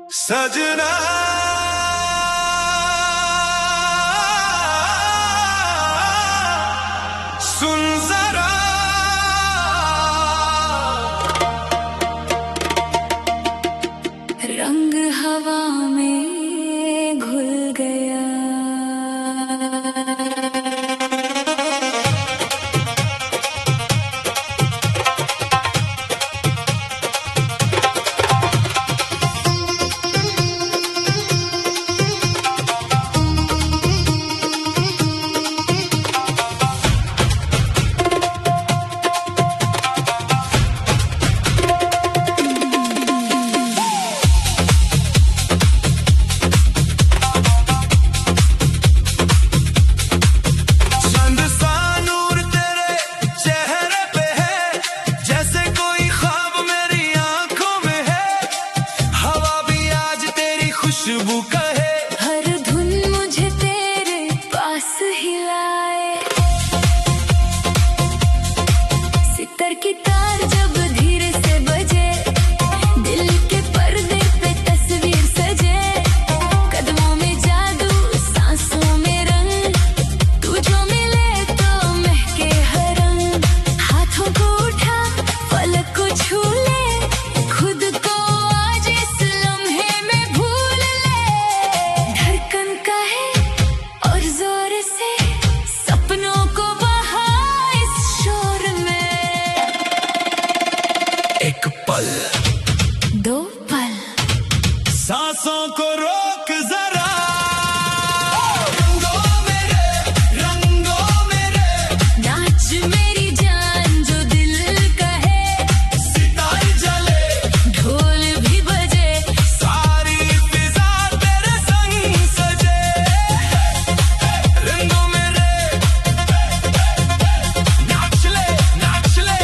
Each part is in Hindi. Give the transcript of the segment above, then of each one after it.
सजना सुन जरा, रंग हवा में घुल गया। खुशबू कहे हर धुन मुझे तेरे पास हिलाए। सितार की तार जब धीरे से बजे, दिल के पर्दे पे तस्वीर सजे। कदमों में जादू, सांसों में रंग, तू जो मिले तो महके हर रंग। हाथों को उठा, पलक को छू ले, खुद को आज इस लम्हे में भूल ले। धड़कन का है और जोर से सपनों को बहा इस शोर में। एक पल, दो पल, सांसों को रोक जरा। नाच मेरी जान जो दिल कहे। सितार जले, ढोल भी बजे, सारी फिजा तेरे संग सजे। रंगों मेरे नाच ले, नाच ले।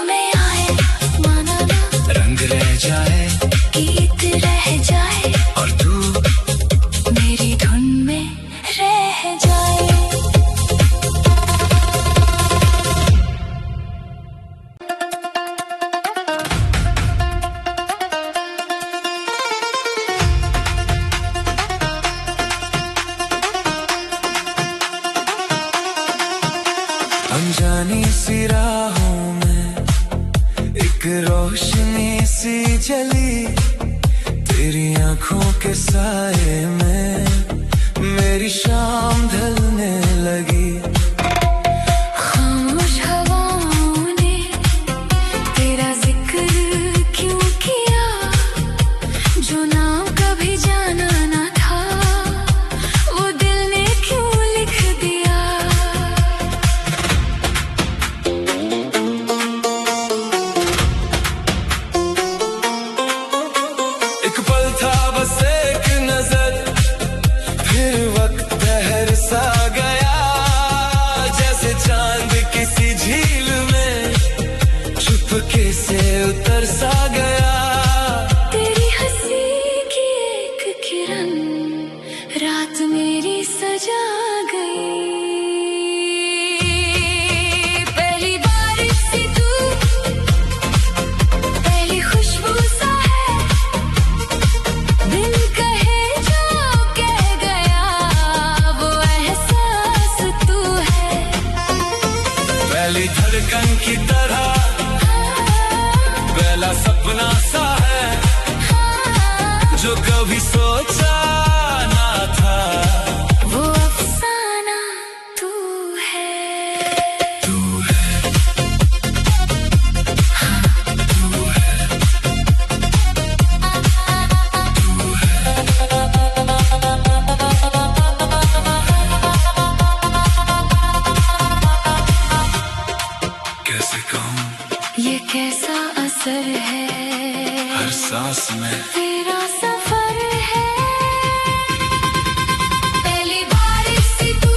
में आए, माना ना रंग रह जाए, गीत रह जाए, और तू मेरी धुन में रह जाए। अनजानी सी राहों में एक रोशनी सी जली, तेरी आंखों के साए में मेरी शाम ढलने लगी। खामोश हवाओं ने तेरा जिक्र क्यों किया, जो नाम कभी जाना ना था वो दिल ने क्यों लिख दिया। एक पल था बस एक नजर, फिर वक्त ठहर सा गया, जैसे चांद किसी झील में चुपके से उतर सा गया। तेरी हंसी की एक किरण रात मेरी सजा गई। पहली बारिश सी तू, पहली खुशबू सा है, दिल कहे जो कह गया, वो एहसास तू है। पहली धड़कन की तरह पहला सपना सा है, जो कभी सोचा ना था। वो अफसाना तू है। तू है, तू है, तू है। कैसे कहूँ ये कैसा असर है, हर सांस में तेरा सफर है। पहली बारिश सी तू,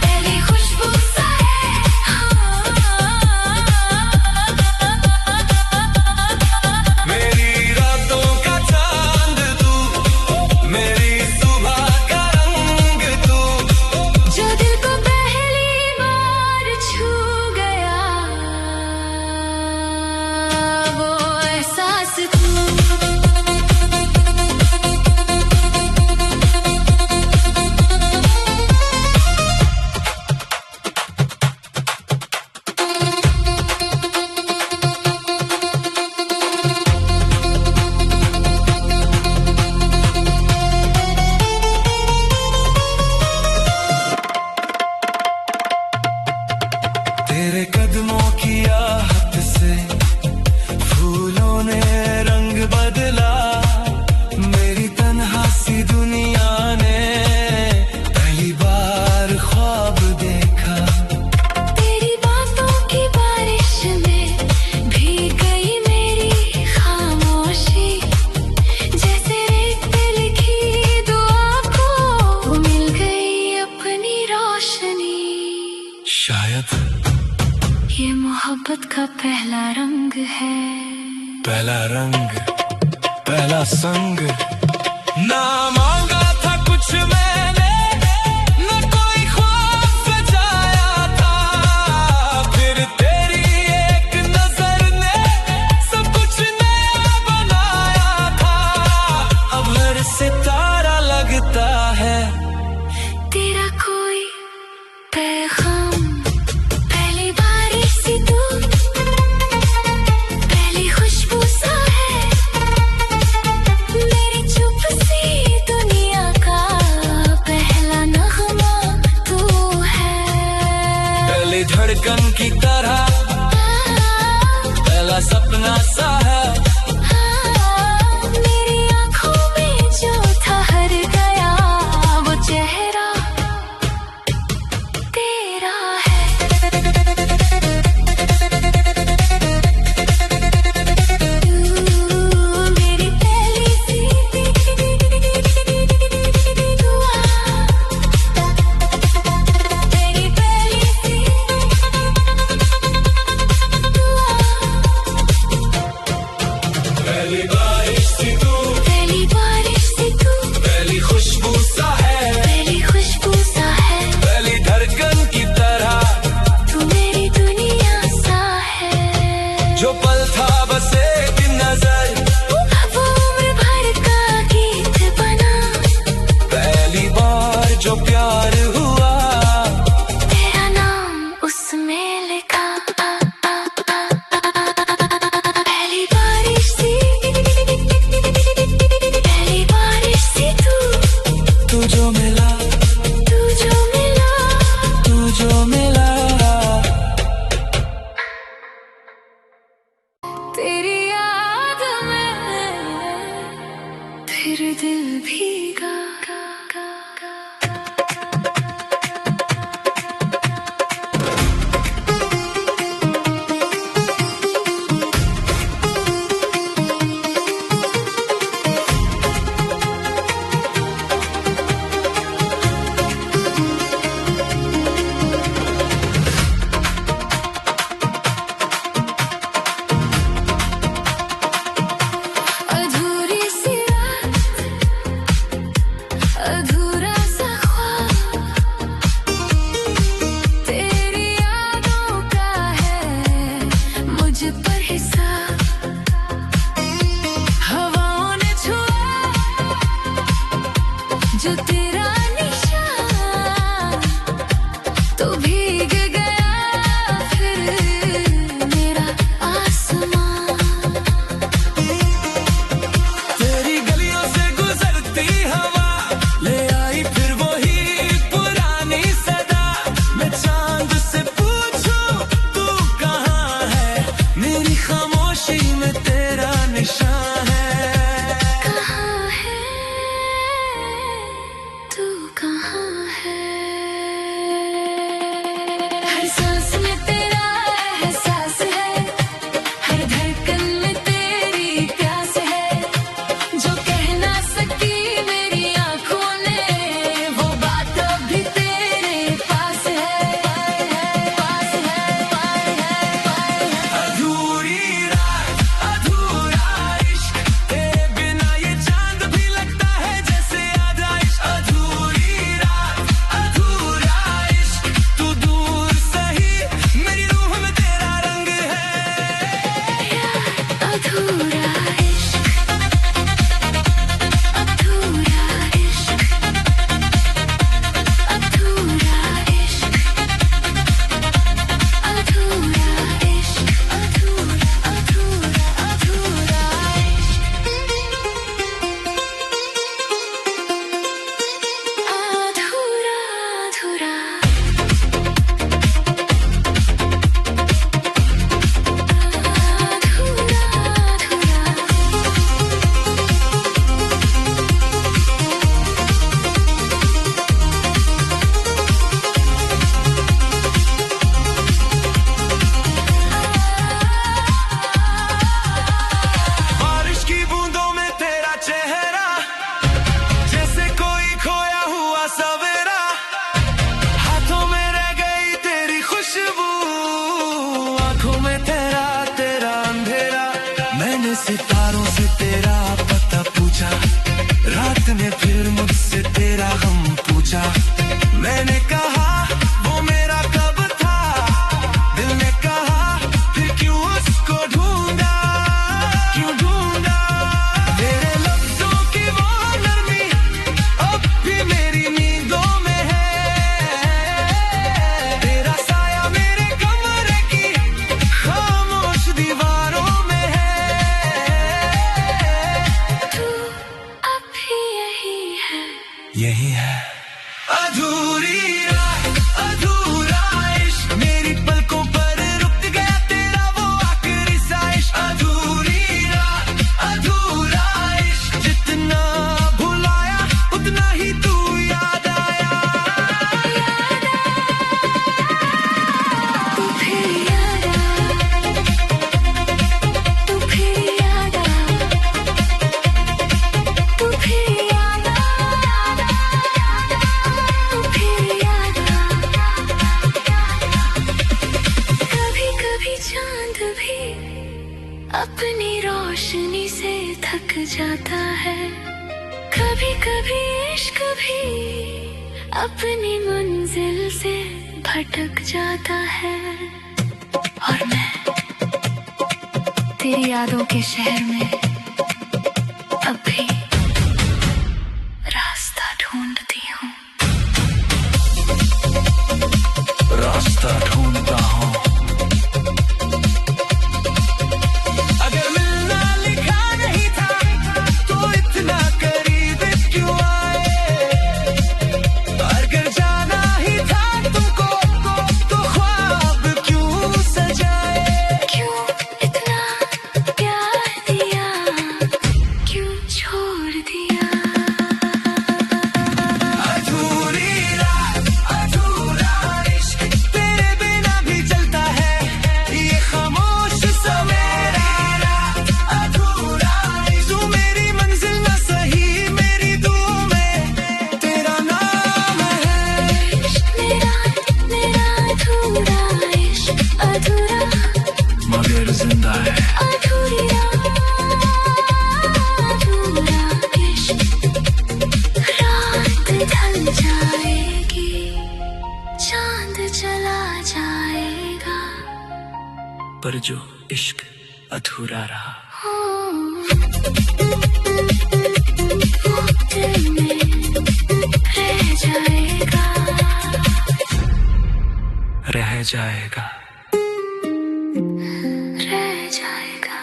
पहली खुशबू सा है, मेरी रातों का चांद तू, मेरी सुबह का रंग तू। जो दिल को पहली बार छू गया, वो एहसास तू। तेरे कदमों की आहट से फूलों ने रंग बदला, मेरी तन्हा सी दुनिया ने पहली बार ख्वाब देखा। तेरी बातों की बारिश में भीग गई मेरी खामोशी, जैसे रेत पे लिखी दुआ को मिल गई अपनी रोशनी। शायद ये मोहब्बत का पहला रंग है, पहला रंग, पहला संग। ना मांगा था कुछ मैंने, न कोई ख्वाब सजाया था, फिर तेरी एक नजर ने सब कुछ नया बनाया था। अब हर सितारा लगता है तेरा कोई पैगाम। पहली बारिश सी तू, पहली खुशबू सा है, मेरी चुप सी दुनिया जाता है। कभी कभी इश्क भी अपनी मंजिल से भटक जाता है। और मैं तेरी यादों के शहर में अब भी रास्ता ढूंढती हूँ। रास्ता ढूंढता हूँ। अगर मिलना लिखा नहीं था तो इतना करीब क्यों आए? अगर जाना ही था तुमको तो ख्वाब क्यों सजाए? क्यों इतना प्यार दिया, क्यों छोड़ दिया? अधूरी रात अधूरा इश्क तेरे बिना भी चलता है। ये खामोश सवेरा रात अधूरा इश्क तू मेरी मंजिल न सही मेरी दुआ में तेरा नाम है। इश्क मेरा अधूरा, इश्क अधूरा, मगर जिंदा है। अधूरी अधूरा इश्क। रात ढल जाएगी, चांद चला जाएगा, पर जो इश्क अधूरा रहा वो दिल में रह जाएगा। रह जाएगा। रह जाएगा।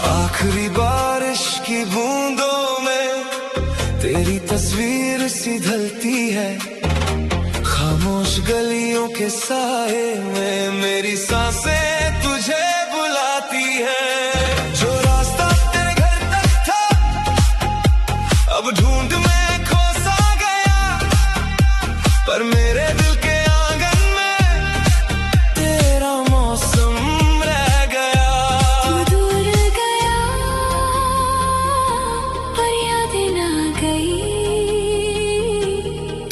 आखिरी बारिश की बूंदों में तेरी तस्वीर सी ढलती है। खामोश गलियों के साए में मेरी सांसें तुझे बुलाती है। जो रास्ता तेरे घर तक था अब ढूंढ में खो सा गया, पर मेरे दिल के आंगन में तेरा मौसम रह गया। तू दूर गया पर यादें ना गई।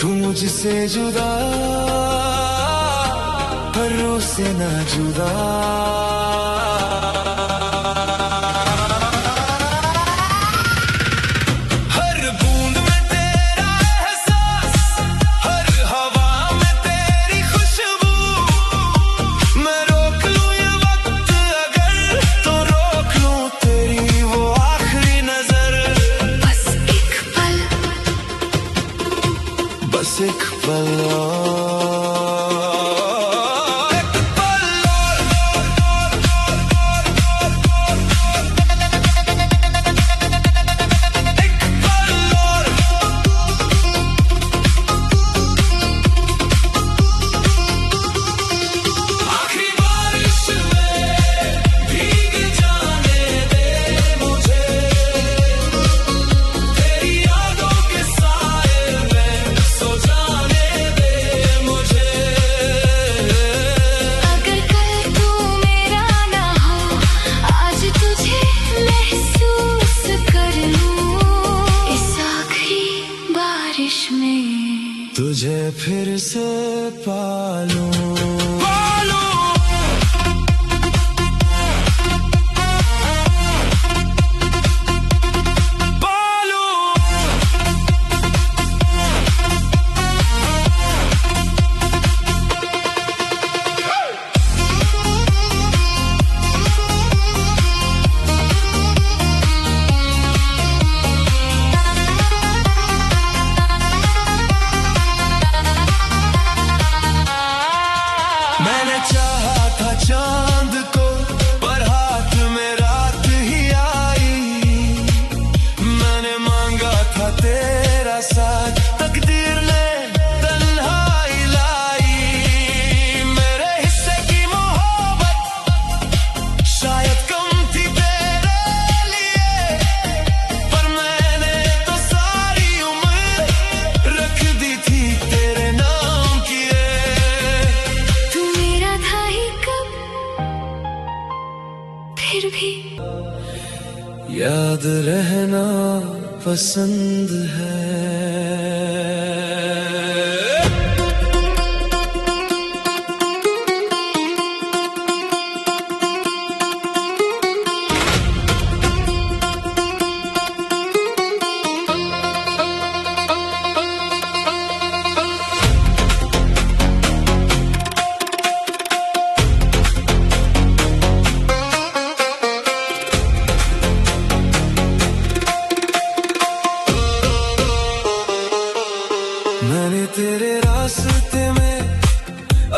तू मुझसे जुदा पर रूह से ना जुदा। हर बूंद में तेरा एहसास, हर हवा में तेरी खुशबू। मैं रोक लूं ये वक्त अगर तो रोक लूं तेरी वो आखिरी नजर। बस एक पल, बस एक पल आखिरी बारिश में भीग जाने दे मुझे, तेरी यादों के साए में सो जाने दे मुझे। अगर कल तू मेरा ना हो, आज तुझे महसूस कर लूं। इस आखिरी बारिश में तुझे फिर से पालूं। मैंने चाहा था चांद को पर हाथ में रात ही आई। मैंने मांगा था तेरा साथ, तकदीर ने तन्हाई लाई। मेरे हिस्से की मोहब्बत शायद कम थी तेरे लिए, पर मैंने तो फिर भी याद रहना पसंद है। मैंने तेरे रास्ते में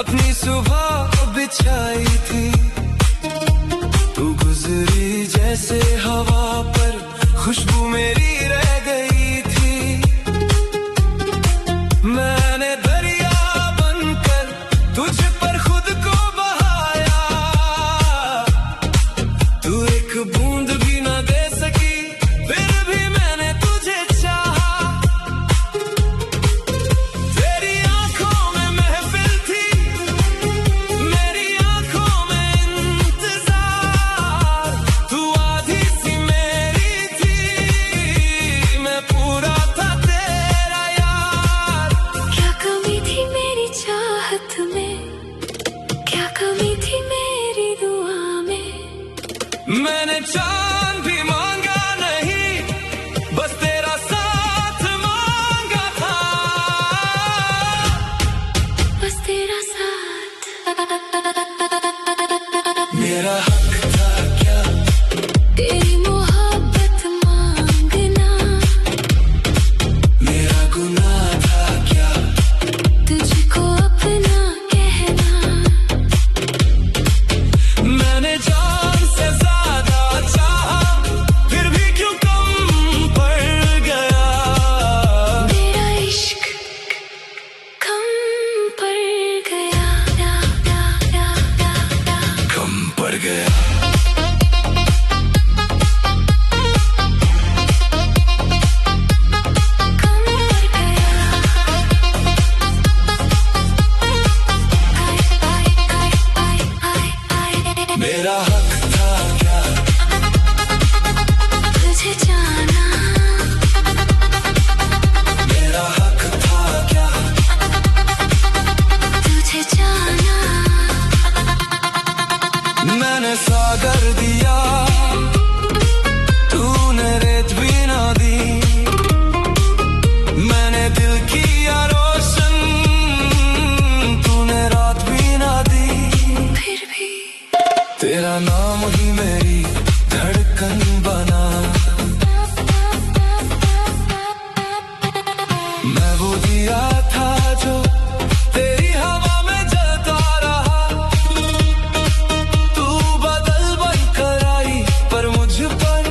अपनी सुबह बिछाई थी, तू गुजरी जैसे हवा पर खुशबू मेरी रह गई थी। मैंने दरिया बनकर तुझ पर खुद को बहाया, तू एक बूंद भी ना दे सकी फिर भी मैंने तुझे चाहा। मैंने चांद भी मांगा नहीं, बस तेरा साथ मांगा था, बस तेरा साथ। मेरा हक था क्या तेरी मोहब्बत मांगना, मेरा गुनाह था क्या तुझको अपना कहना। मैंने जान से चाहा फिर भी क्यों कम पड़ गया, मेरा इश्क कम पड़ गया, कम पड़ गया। मेरा हक था क्या तुझे जाना, मेरा हक था क्या तुझे जाना। मैंने सागर दिया तूने रेत भी ना दी, मैंने दिल किया रोशन तूने रात भी ना दी। फिर भी तेरा नाम ही मेरी धड़कन बना, मैं वो दिया था जो तेरी हवा में जलता रहा। तू बदल बनकर आई पर मुझ पर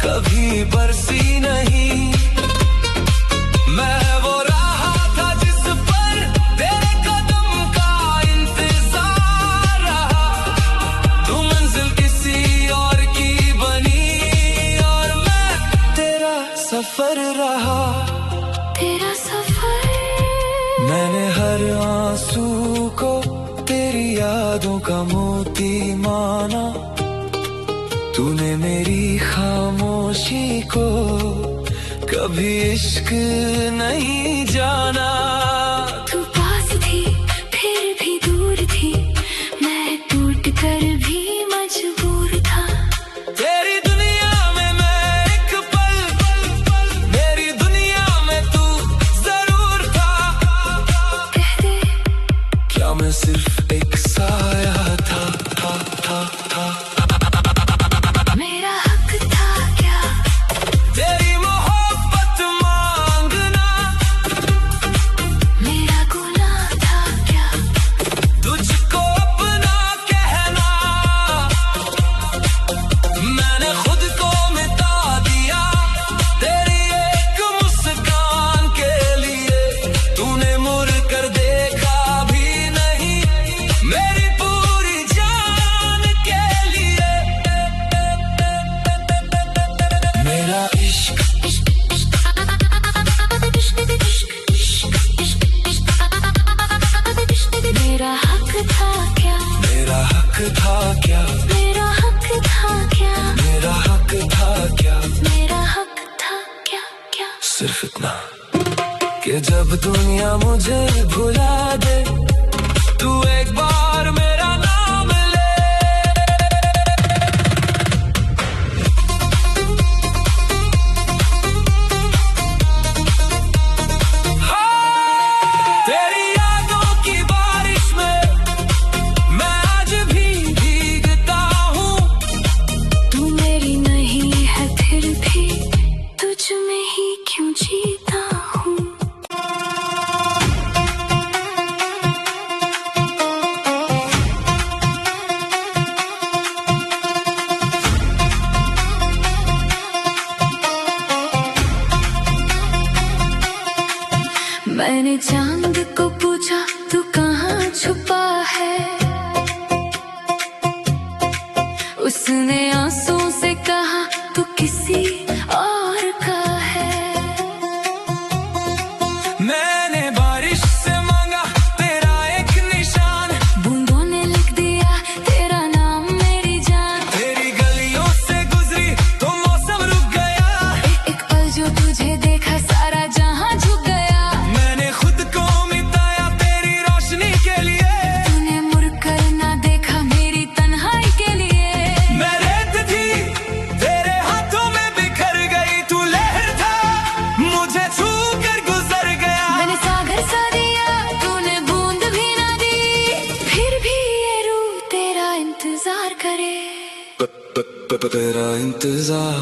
कभी बरसी नहीं, मैं वो रहा था जिस पर तेरे कदम का इंतजार रहा। तू मंजिल किसी और की बनी और मैं तेरा सफर रहा। तेरा सफर मैंने हर आंसू को तेरी यादों का मोती माना, तूने मेरी खामोशी को कभी इश्क नहीं जाना। तू पास थी फिर भी दूर थी, मैं टूट कर भी मजबूर था। तेरी दुनिया में मैं एक पल, मेरी दुनिया में तू जरूर था। कह दे क्या मैं सिर्फ एक साया था। मेरा हक था क्या तेरी मोहब्बत मांगना, सपना कि जब दुनिया मुझे भुला दे तू एक बार मेरा नाम ले। तेरी यादों की बारिश में मैं आज भी भीगता हूँ। तू मेरी नहीं है फिर भी तुझ में ही क्यों जीता हूँ। मैंने चांद को पूछा तू कहाँ छुपा है, उसने आंसू से कहा तू किसी और का है। मैंने बारिश से मांगा तेरा एक निशान, बूंदों ने लिख दिया तेरा नाम मेरी जान। तेरी गलियों से गुजरी तो मौसम रुक गया। एक पल जो तुझे देखा सारा जहां झुक गया। मैंने खुद को मिटाया तेरी रोशनी के लिए। तूने मुड़कर ना देखा मेरी तन्हाई के लिए। मैं रेत थी तेरे हाथों में बिखर गई, तू लहर था मुझे छू कर गुजर गया। मैंने सागर सा दिया तूने बूंद भी ना दी, फिर भी ये रूह तेरा इंतजार करे। तेरा इंतजार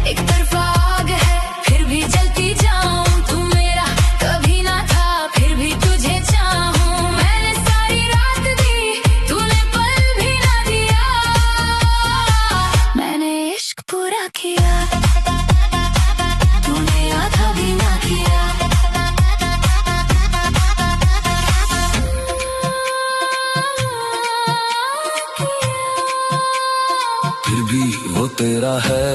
एक तरफा आग है फिर भी जलती जाऊं, तू मेरा कभी ना था फिर भी तुझे चाहूं। मैंने सारी रात दी तूने पल भी ना दिया। मैंने इश्क पूरा किया तूने आधा भी ना किया। फिर भी वो तेरा है।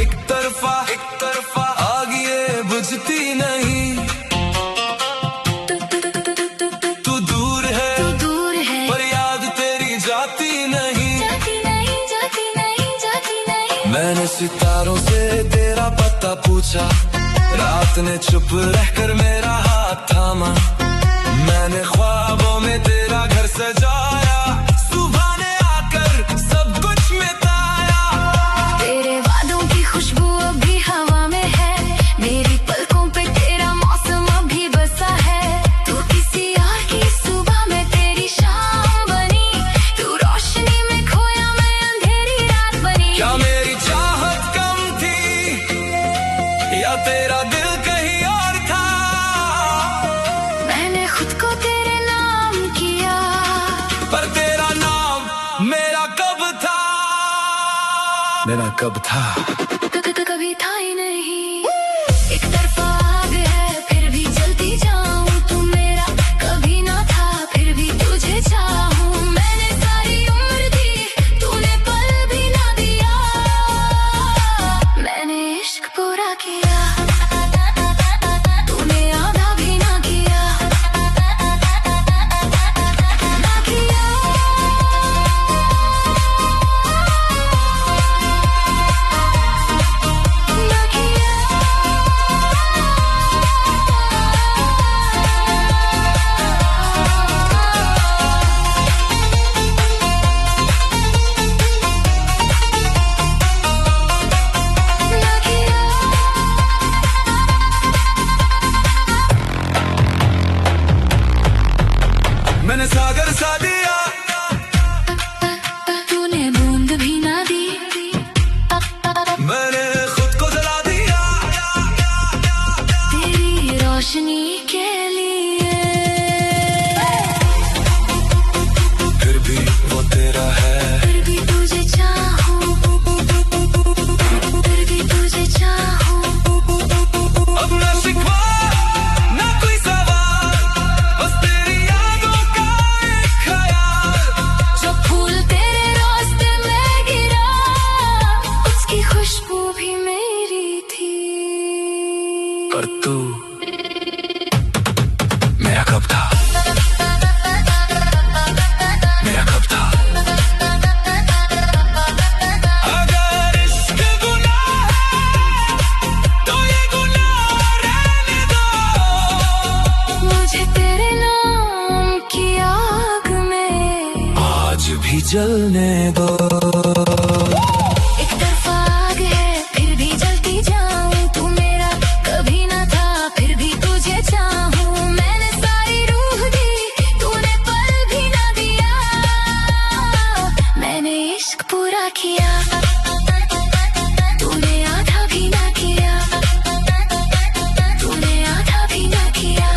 एक तरफा आग ये बुझती नहीं। तू दूर है तू दूर है पर याद तेरी जाती नहीं। जाती नहीं जाती नहीं जाती नहीं। मैंने सितारों से तेरा पता पूछा, रात ने चुप रहकर मेरा हाथ थामा। मैंने ख्वाबों में तेरा घर सजाया, सुबह ने आकर सब कुछ मिटाया। तेरे वादों की खुशबू अभी हवा में है, मेरी पलकों पे तेरा मौसम अभी बसा है। तू किसी और की सुबह में तेरी शाम बनी, तू रोशनी में खोया मैं अंधेरी रात बनी। क्या मेरी चाहत कम थी या तेरा दिल कहीं और था? मैंने खुद को तेरे नाम किया, पर तेरा नाम मेरा कब था? मेरा कब था? कभी था ही नहीं। एक तरफा आग है फिर भी जलती जाऊं, तू मेरा कभी ना था फिर भी तुझे चाहूं। मैंने सारी उम्र दी तूने पल भी ना दिया। मैंने इश्क पूरा किया तूने आधा भी ना किया। ना किया ना भी जलने दो। एक तरफा आग है फिर भी जलती जाऊं, तू मेरा कभी ना था फिर भी तुझे चाहूं। मैंने सारी रूह दी तूने पल भी ना दिया, मैंने इश्क पूरा किया तूने आधा भी ना किया, तूने आधा भी ना किया,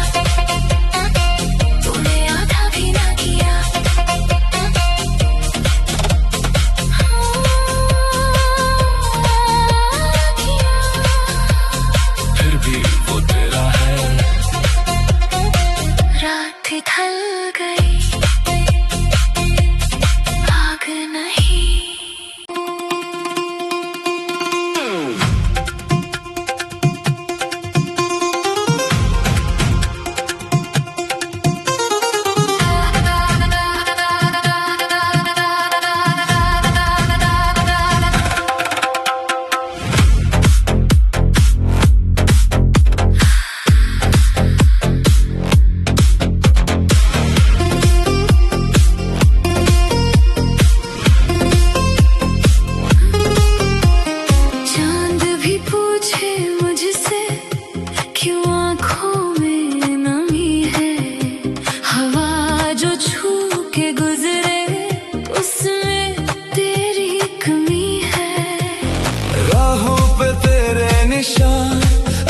तूने आधा भी ना किया। फिर भी वो तेरा है। रात ढल गई आग नहीं। चांद भी पूछे मुझसे क्यों आँखों में नमी है, हवा जो छू के गुजरे उसमें तेरी कमी है। राहों पे तेरे निशान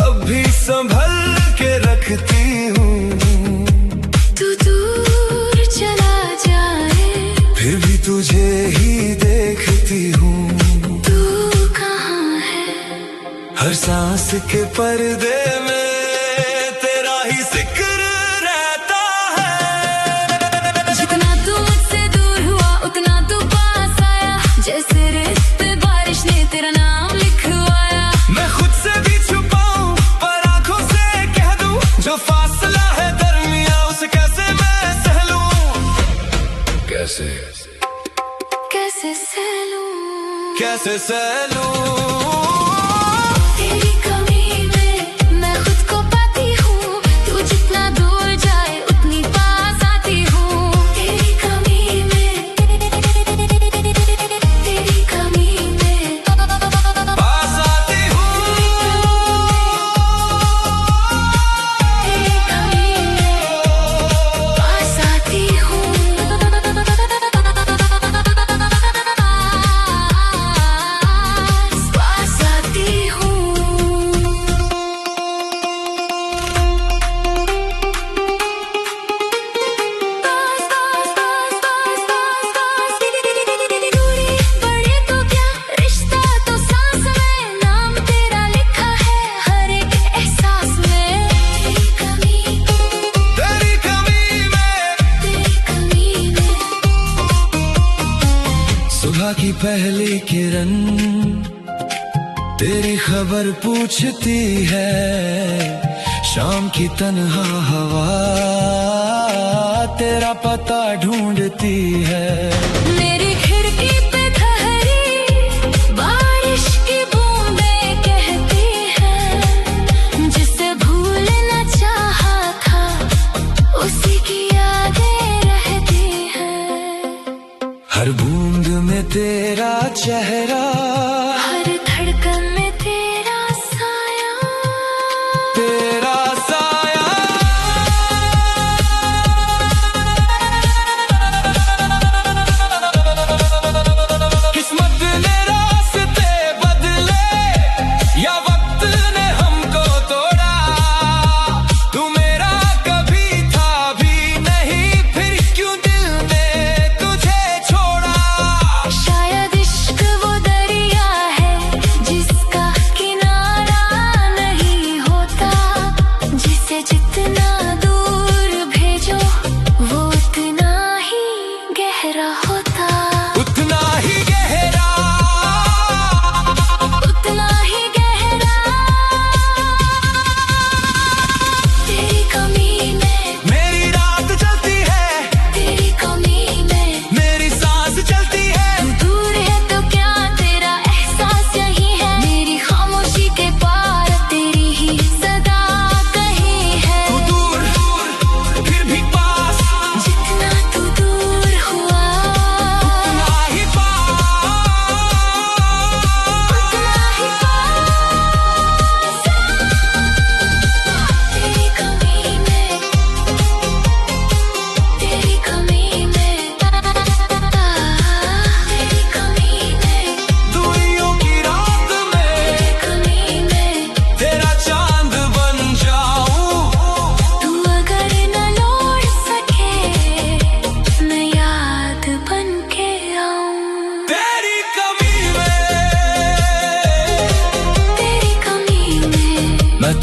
अब भी संभल के रखती हूँ, तू दूर चला जाए फिर भी तुझे ही देखती हूँ। तू कहाँ है, हर सांस के पर्दे में तेरा ही जिक्र रहता है। जितना तू मुझसे दूर हुआ उतना तू पास आया, जैसे रेत पे बारिश ने तेरा नाम लिखवाया। मैं खुद से भी छुपाऊं पर आंखों से कह दूं, जो फासला है दरमियां उसे कैसे मैं सह लूं। कैसे कैसे सह लूं, कैसे सह लूं। तेरी कमी में मैं खुद को पाती हूँ, तू जितना दूर जाए उतनी पास आती हूँ। तेरी कमी में, तेरी कमी में पास आती हूँ, तेरी कमी में पास आती हूँ। पास आती हूँ। दूरी बढ़े तो क्या रिश्ता तो सांस में, नाम तेरा लिखा है हर एक एहसास में। तेरी कमी में, तेरी कमी में। तेरी कमी में सुबह की पहली किरण तेरी खबर पूछती है, शाम की तन्हा हवा तेरा पता ढूंढती है। मेरी खिड़की पे ठहरी बारिश की बूंदें कहती हैं, जिसे भूलना चाहा था उसी की यादें रहती हैं। हर बूंद में तेरा चेहरा, हर धड़कन में तेरा साया, तेरा साया। किस्मत ने रास्ते बदले या वक्त ने हमको तोड़ा, तू मेरा कभी था भी नहीं, फिर क्यों दिल ने तुझे छोड़ा। शायद इश्क वो दरिया है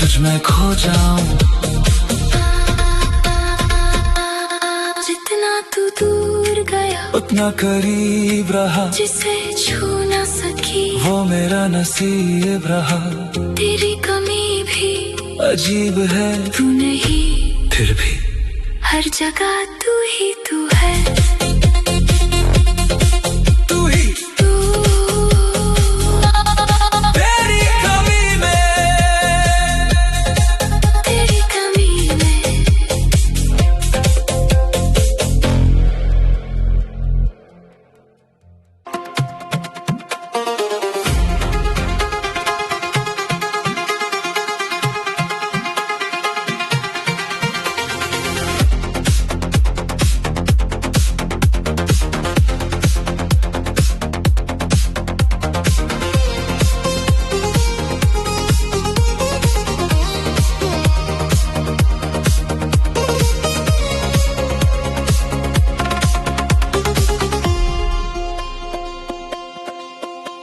तुझ में खो जाऊं। जितना तू दूर गया उतना करीब रहा, जिसे छू ना सकी वो मेरा नसीब रहा। तेरी कमी भी अजीब है, तू नहीं फिर भी हर जगह तू ही तू है। तू ही तू तेरी कमी में, तेरी कमी में।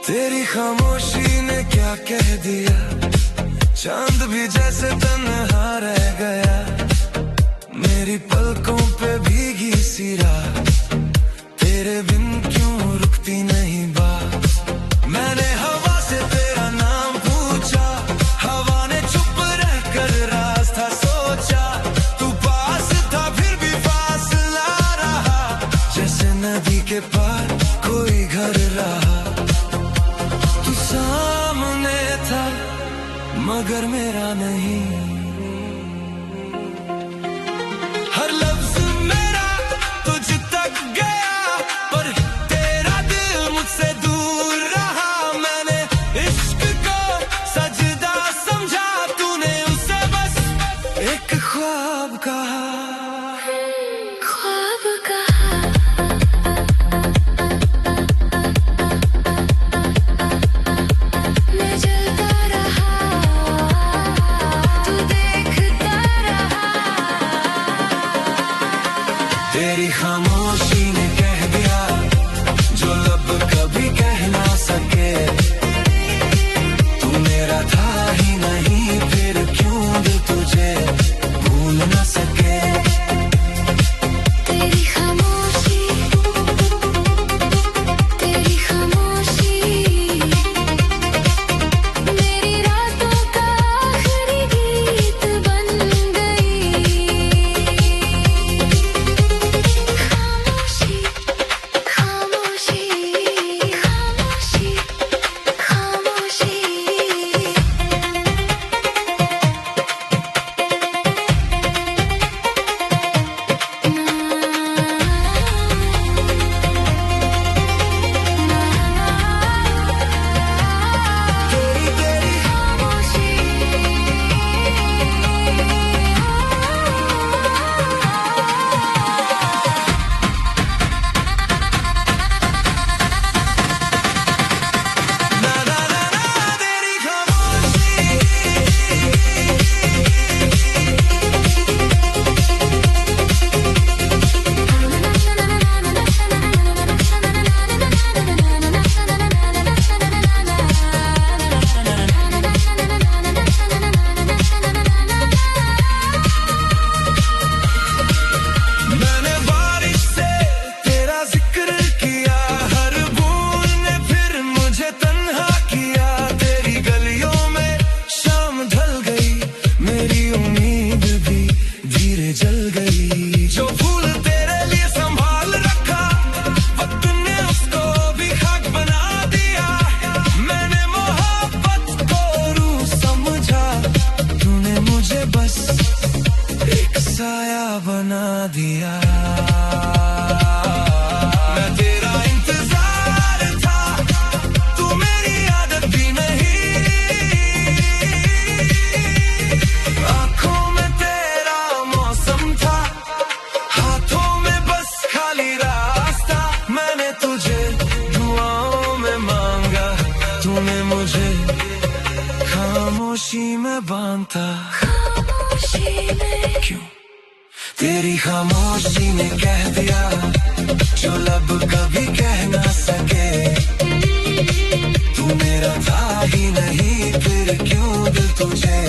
तेरी खामोशी ने क्या कह दिया, चांद भी जैसे तन्हा रह गया। मेरी पलकों पे भीगी सी रात, तेरे बिन क्यों रुकती नहीं बात। मैंने हवा से तेरा नाम पूछा, हवा ने चुप रहकर रास्ता सोचा। तू पास था फिर भी फासला रहा, जैसे नदी के पार कोई घर रहा। सामने था मगर मेरा नहीं, हर लफ्ज मेरा तुझ तक गया, पर तेरा दिल मुझसे दूर रहा। मैंने इश्क को सजदा समझा, तूने उसे बस एक ख्वाब कहा। ख्वाब कहा मैं जलता रहा, तू देखता रहा। तेरी खामोशी ने कह दिया जो लब कभी कह ना सके। तू मेरा था ही नहीं, फिर क्यों दिल तुझे भूल ना सके। तेरी खामोशी, तेरी खामोशी मेरी रातों का आखिरी गीत बन गई। खामोशी, खामोशी, खामोशी, खामोशी। ना ना ना ना तेरी खामोशी, मैंने बारिश से तेरा जिक्र किया, हर बूंद ने फिर मुझे तन्हा किया। तेरी गलियों में शाम ढल गई, मेरी उम्मीद भी धीरे जल गई। जो फूल तेरे लिए संभाल रखा, वक्त ने उसको भी खाक बना दिया। मैंने मोहब्बत को रूह समझा, तूने मुझे बस एक साया बना दिया। मैं तेरा इंतजार था, तू मेरी आदत भी नहीं। आंखों में तेरा मौसम था, हाथों में बस खाली रास्ता। मैंने तुझे दुआओं में मांगा, तूने मुझे खामोशी में बांधा। खामोशी में क्यों तेरी खामोशी ने कह दिया जो लब कभी कह ना सके। तू मेरा था ही नहीं, फिर क्यों दिल तुझे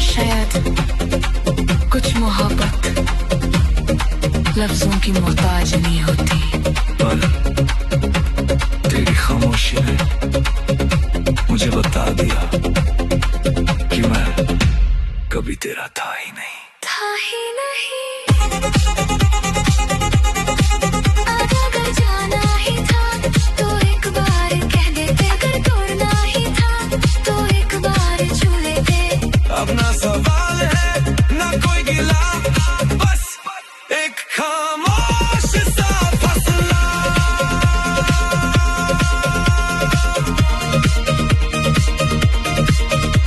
शायद कुछ मोहब्बत लफ्जों की मोहताज नहीं होती, पर तेरी खामोशी ने मुझे बता दिया कि मैं कभी तेरा था ही नहीं। था ही नहीं, अगर जाना ही था तो एक बार कह देते, अगर तोड़ना ही था तो एक बार छू लेते। अब ना सवाल है ना कोई गिला, बस एक खामोश सा फैसला।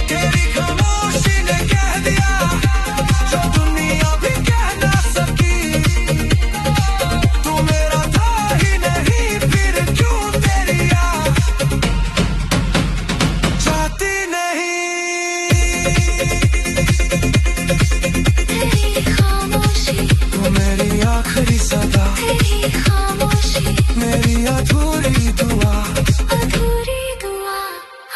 तेरी खामोशी ने कह दिया जो दुनिया भी कह ना सकी, तू मेरा था ही नहीं, फिर क्यों तेरी याद चाहती नहीं। तेरी खामोशी, तू मेरी आखिरी सदा, तेरी खामोशी, मेरी अधूरी दुआ, अधूरी दुआ,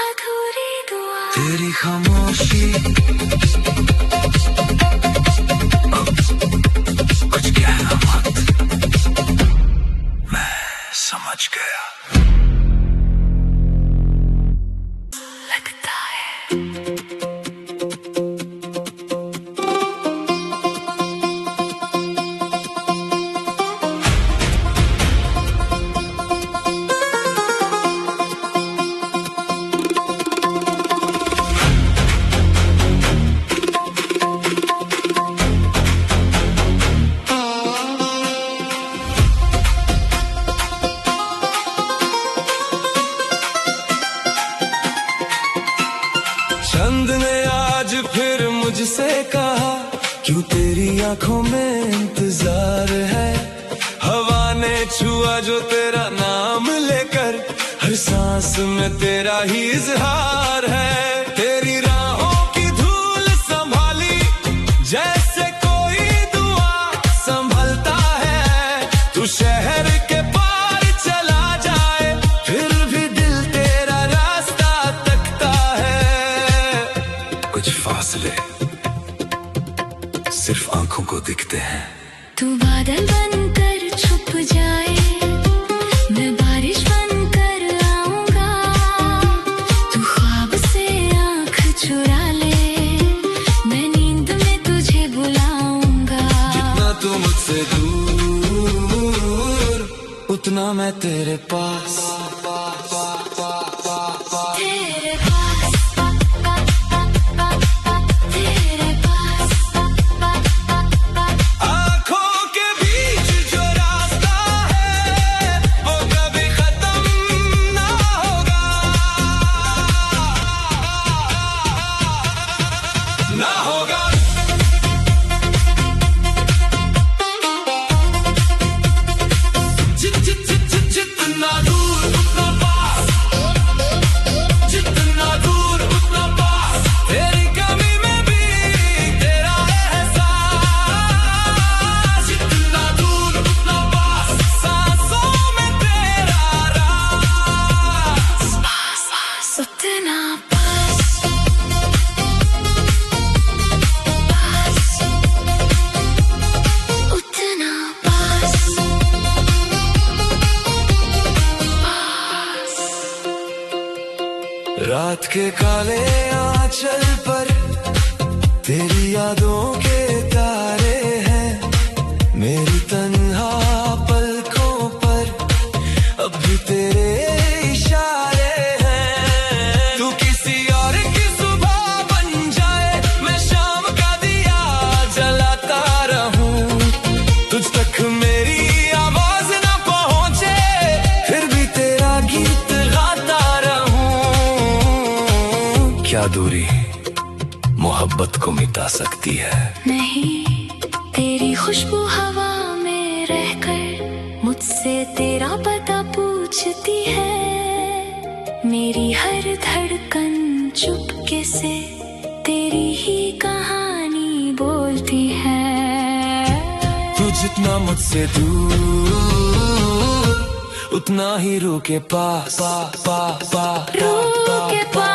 अधूरी दुआ। तेरी खामोशी अब कुछ कहना मत, मैं समझ गया। लगता है चंद ने आज फिर मुझसे कहा, क्यों तेरी आंखों में इंतजार है। हवा ने छुआ जो तेरा नाम लेकर, हर सांस में तेरा ही इजहार है। तेरी राहों की धूल संभाली जैसे कोई दुआ संभलता है। तू शहर के पार चला जाए फिर भी दिल तेरा रास्ता तकता है। कुछ फासले सिर्फ आंखों को दिखते हैं। तू बादल बनकर छुप जाए, मैं बारिश बनकर आऊंगा। तू ख्वाब से आंख चुरा ले, मैं नींद में तुझे बुलाऊंगा। जितना तू मुझसे दूर उतना मैं तेरे पास। तेरे पास, तेरे पास। आँखों के बीच जो रास्ता है वो कभी खत्म ना होगा, ना होगा। जितना दूर उतना पास, जितना दूर उतना पास। तेरी कमी में भी तेरा एहसास, जितना दूर उतना पास। सांसों में तेरा राज, पास, उतना पास, पास, उतना पास, पास। रात के काले आंचल पर तेरी यादों के तारे हैं। मेरी तन्हा पलकों पर अब भी तेरे इशारे हैं। तू किसी और की सुबह बन जाए, मैं शाम का दिया जलाता रहूं। तुझ तक मेरी आवाज ना पहुंचे फिर भी तेरा गीत गाता रहूं। क्या दूरी मोहब्बत को मिटा सकती है? नहीं, तेरी खुशबू हवा में रहकर मुझसे तेरा पता पूछती है। मेरी हर धड़कन चुपके से तेरी ही कहानी बोलती है। तू जितना मुझसे दूर उतना ही रूह के पास, रूह के पास।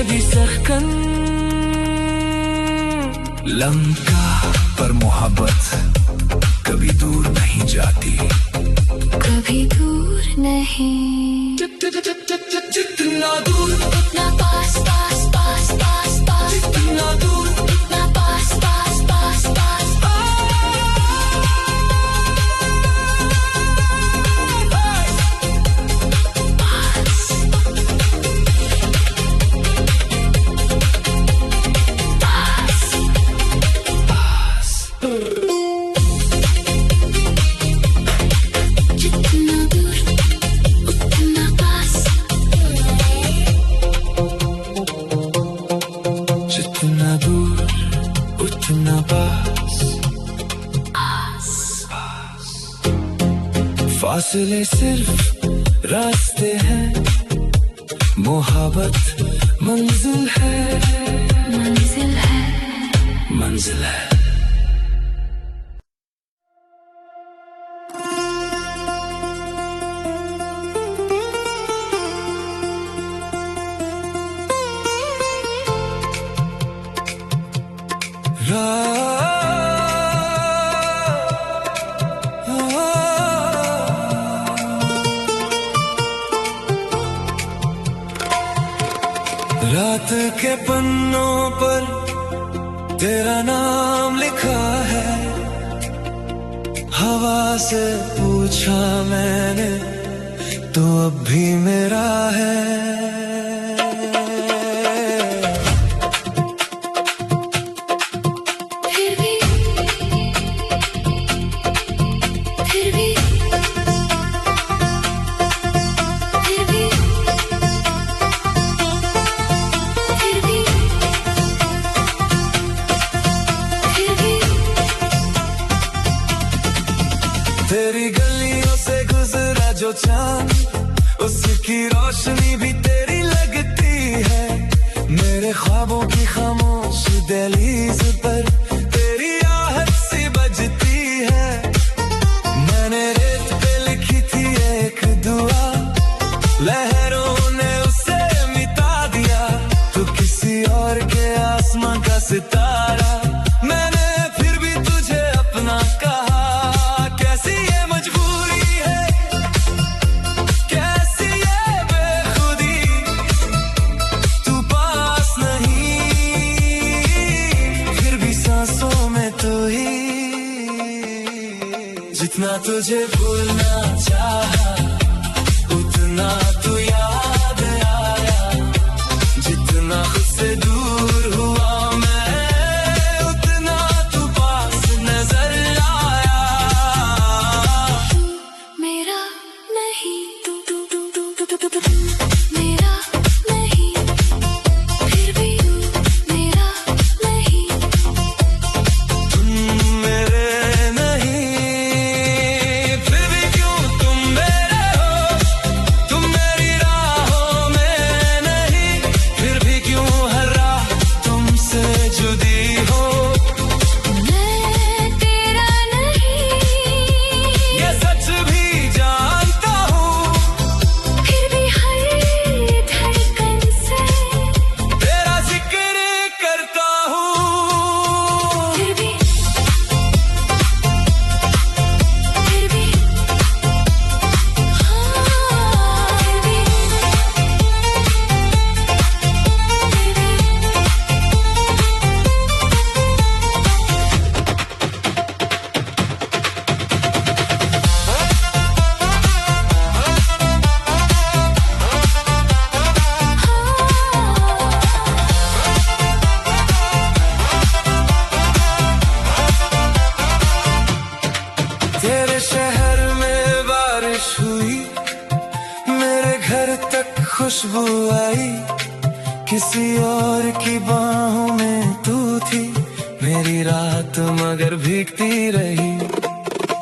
भी सख्कन लंका पर मोहब्बत कभी दूर नहीं जाती, कभी दूर नहीं। जितना दूर उतना पास पास पास पास पास, जितना दूर उतना पास पास पास पास फासले सिर्फ रास्ते हैं, मोहब्बत मंजिल है, मंजिल है, मंजिल है। रात के पन्नों पर तेरा नाम लिखा है, हवा से पूछा मैंने तो अब भी मेरा है। तेरी गलियों से गुजरा जो चांद, उसकी रोशनी भी तेरी लगती है। मेरे ख्वाबों की खामोश दहलीज पर तेरी आहट सी बजती है। मैंने रेत पे लिखी थी एक दुआ, लहरों ने उसे मिटा दिया। तू किसी और के आसमां का सितारा, मैंने फिर भी तुझे अपना कहा। जितना तुझे भूलना चाहा, उतना तू याद आया। जितना खुद से दूर हुआ मैं, उतना तू पास नजर आया। तू मेरा नहीं, तू मेरा नहीं, फिर भी तू मेरा नहीं। तुम मेरे तेरे शहर में बारिश हुई, मेरे घर तक खुशबू आई। किसी और की बाहों में तू थी, मेरी रात मगर भीगती रही।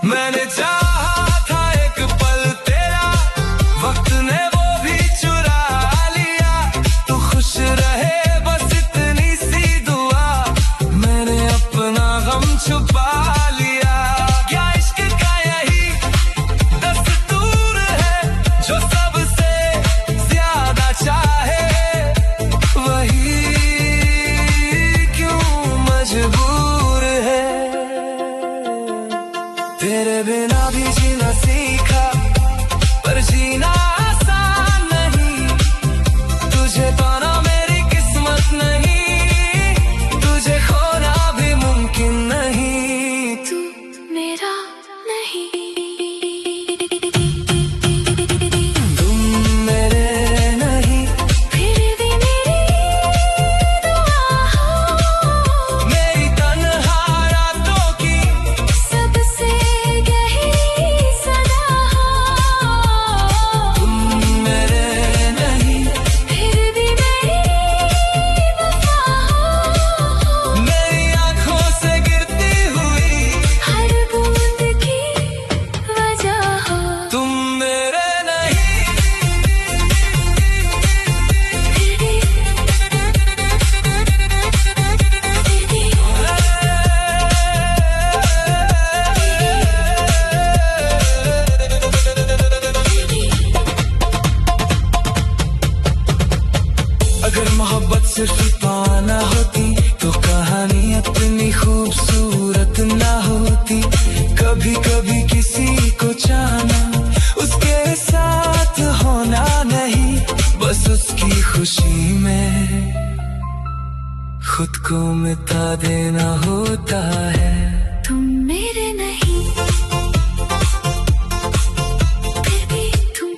मैंने चाहा था एक पल तेरा, वक्त ने वो भी चुरा लिया। तू खुश रहे बस इतनी सी दुआ, मैंने अपना गम छुपा लिया। वही तुझे पाना मेरी किस्मत नहीं, तुझे खोना भी मुमकिन नहीं। तू मेरा नहीं, तुम मेरे नहीं, फिर भी मेरी दुआ हो। मेरी तन्हा रातों की सबसे गहरी सदा हो। तुम मेरे नहीं, फिर भी मेरी वफा हो। मेरी आंखों से गिरती हुई हर बूंद की वजह हो। तुम मेरे नहीं, फिर भी अगर मोहब्बत सिर्फ पाना होती तो कहानी इतनी खूबसूरत ना होती। कभी कभी किसी को चाहना, उसके साथ होना नहीं, बस उसकी खुशी में खुद को मिटा देना होता है। तुम मेरे नहीं, फिर भी तुम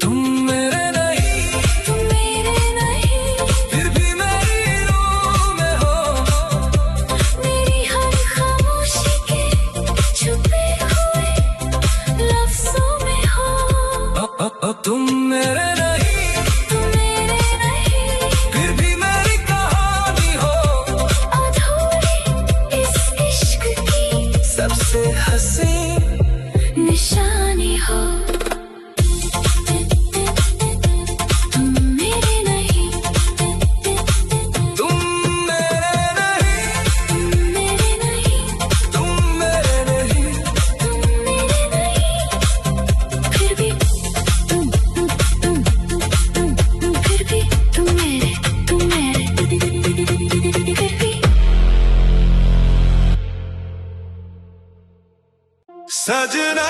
तुम मेरे नहीं, तुम मेरे नहीं। फिर भी मेरी रूह में हो। मेरी हर खामोशी के छुपे हुए लफ्जों में हो। तुम मेरे नहीं, तुम मेरे नहीं, फिर भी मेरी कहानी हो। अधूरी इस इश्क की सबसे हसीन निशानी हो। तुम मेरे नहीं, तुम मेरे नहीं, तुम मेरे नहीं, तुम मेरे नहीं, तुम मेरे नहीं। फिर भी फिर भी तुम मेरे, फिर भी। सजना